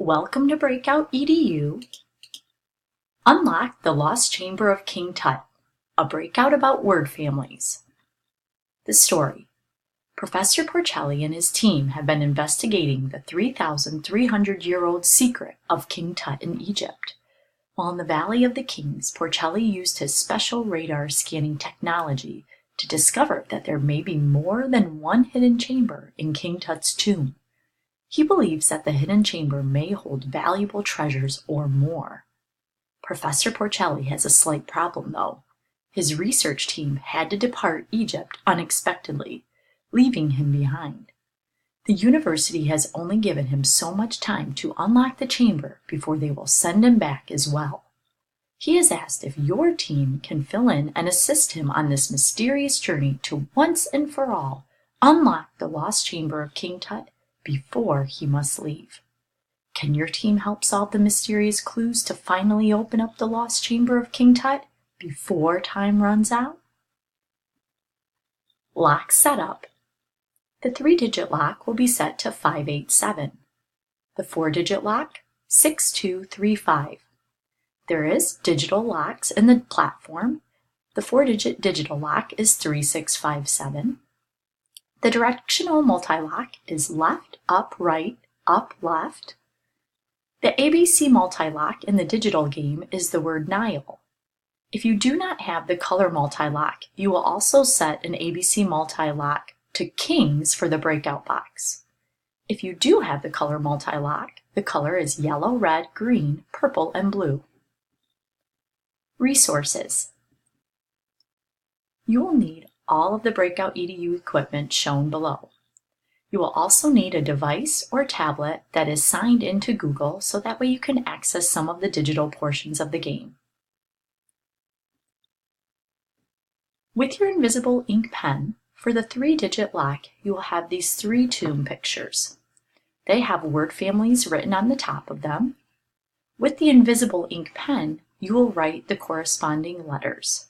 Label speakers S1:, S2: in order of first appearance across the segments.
S1: Welcome to Breakout EDU. Unlock the Lost Chamber of King Tut, a breakout about word families. The story. Professor Porcelli and his team have been investigating the 3,300-year-old secret of King Tut in Egypt. While in the Valley of the Kings, Porcelli used his special radar scanning technology to discover that there may be more than one hidden chamber in King Tut's tomb. He believes that the hidden chamber may hold valuable treasures or more. Professor Porcelli has a slight problem, though. His research team had to depart Egypt unexpectedly, leaving him behind. The university has only given him so much time to unlock the chamber before they will send him back as well. He has asked if your team can fill in and assist him on this mysterious journey to once and for all unlock the lost chamber of King Tut before he must leave. Can your team help solve the mysterious clues to finally open up the lost chamber of King Tut before time runs out? Lock setup. The 3-digit lock will be set to 587. The 4-digit lock, 6235. There is digital locks in the platform. The 4-digit digital lock is 3657. The directional multi-lock is left, up, right, up, left. The ABC multi-lock in the digital game is the word Nile. If you do not have the color multi-lock, you will also set an ABC multi-lock to Kings for the breakout box. If you do have the color multi-lock, the color is yellow, red, green, purple, and blue. Resources. You will need all of the Breakout EDU equipment shown below. You will also need a device or tablet that is signed into Google so that way you can access some of the digital portions of the game. With your invisible ink pen, for the 3-digit lock, you will have these 3 tomb pictures. They have word families written on the top of them. With the invisible ink pen, you will write the corresponding letters.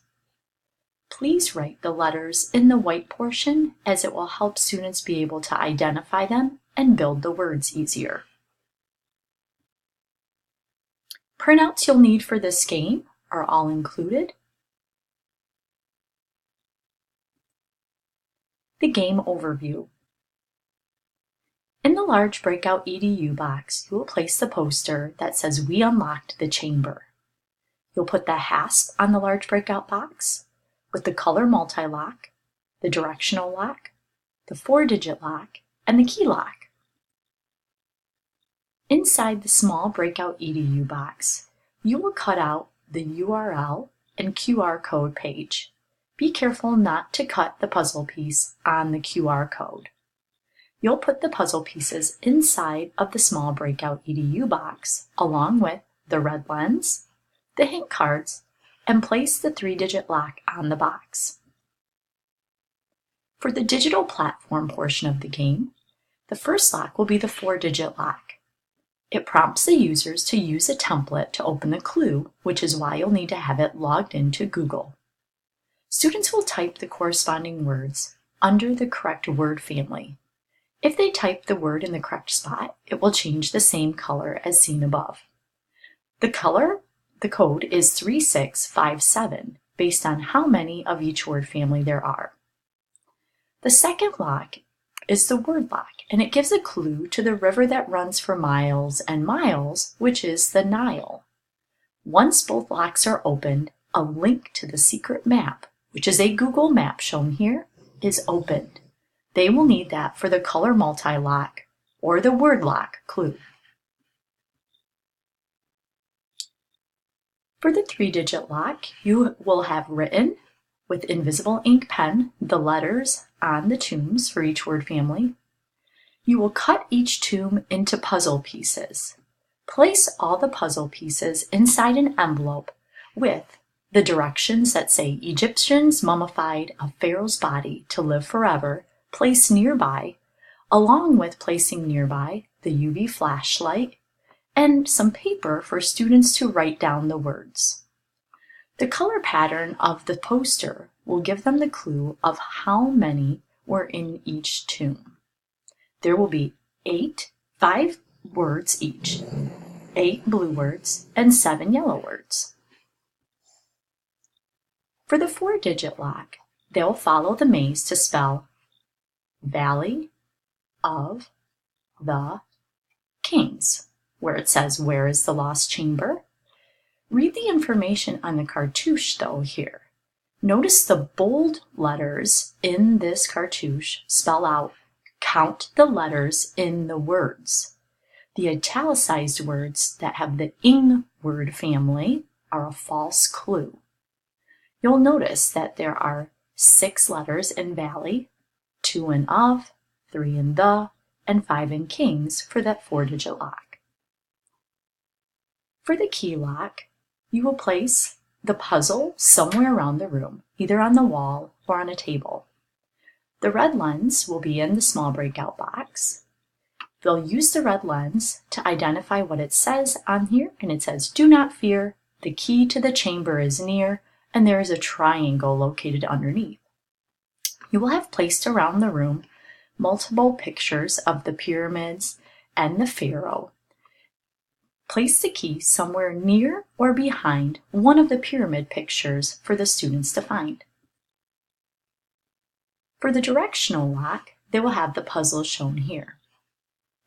S1: Please write the letters in the white portion as it will help students be able to identify them and build the words easier. Printouts you'll need for this game are all included. The game overview. In the large Breakout EDU box, you will place the poster that says "We unlocked the chamber." You'll put the hasp on the large breakout box with the color multi-lock, the directional lock, the 4-digit lock, and the key lock. Inside the small Breakout EDU box, you will cut out the URL and QR code page. Be careful not to cut the puzzle piece on the QR code. You'll put the puzzle pieces inside of the small Breakout EDU box along with the red lens, the hint cards, and place the 3-digit lock on the box. For the digital platform portion of the game, the first lock will be the 4-digit lock. It prompts the users to use a template to open the clue, which is why you'll need to have it logged into Google. Students will type the corresponding words under the correct word family. If they type the word in the correct spot, it will change the same color as seen above. The code is 3657 based on how many of each word family there are. The second lock is the word lock, and it gives a clue to the river that runs for miles and miles, which is the Nile. Once both locks are opened, a link to the secret map, which is a Google map shown here, is opened. They will need that for the color multi-lock or the word lock clue. For the 3-digit lock, you will have written with invisible ink pen the letters on the tombs for each word family. You will cut each tomb into puzzle pieces. Place all the puzzle pieces inside an envelope with the directions that say Egyptians mummified a pharaoh's body to live forever placed nearby, along with placing nearby the UV flashlight and some paper for students to write down the words. The color pattern of the poster will give them the clue of how many were in each tomb. There will be 5 words each, 8 blue words and 7 yellow words. For the 4-digit lock, they'll follow the maze to spell Valley of the Kings, where it says, where is the lost chamber? Read the information on the cartouche though here. Notice the bold letters in this cartouche spell out, count the letters in the words. The italicized words that have the ing word family are a false clue. You'll notice that there are 6 letters in Valley, 2 in of, 3 in the, and 5 in Kings for that 4-digit lock. For the key lock, you will place the puzzle somewhere around the room, either on the wall or on a table. The red lens will be in the small breakout box. They'll use the red lens to identify what it says on here, and it says, do not fear, the key to the chamber is near, and there is a triangle located underneath. You will have placed around the room multiple pictures of the pyramids and the pharaoh. Place the key somewhere near or behind one of the pyramid pictures for the students to find. For the directional lock, they will have the puzzle shown here.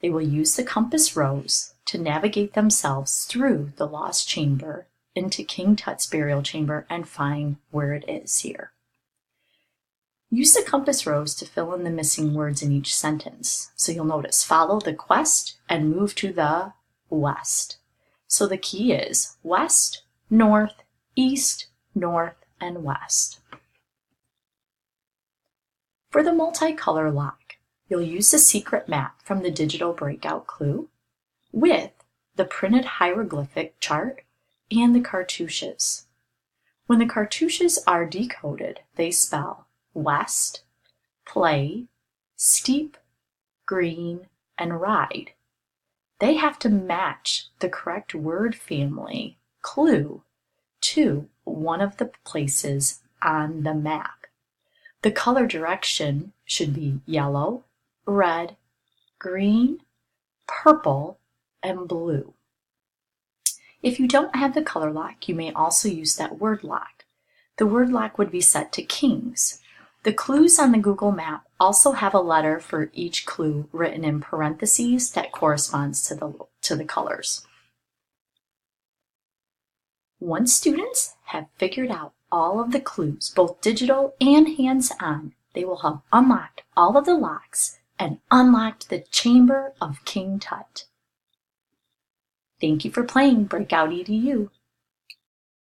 S1: They will use the compass rose to navigate themselves through the lost chamber into King Tut's burial chamber and find where it is here. Use the compass rose to fill in the missing words in each sentence. So you'll notice, follow the quest and move to the west. So the key is west, north, east, north, and west. For the multicolor lock, you'll use the secret map from the digital breakout clue with the printed hieroglyphic chart and the cartouches. When the cartouches are decoded, they spell west, play, steep, green, and ride. They have to match the correct word family clue to one of the places on the map. The color direction should be yellow, red, green, purple, and blue. If you don't have the color lock, you may also use that word lock. The word lock would be set to Kings. The clues on the Google map also have a letter for each clue written in parentheses that corresponds to the colors. Once students have figured out all of the clues, both digital and hands-on, they will have unlocked all of the locks and unlocked the chamber of King Tut. Thank you for playing Breakout EDU.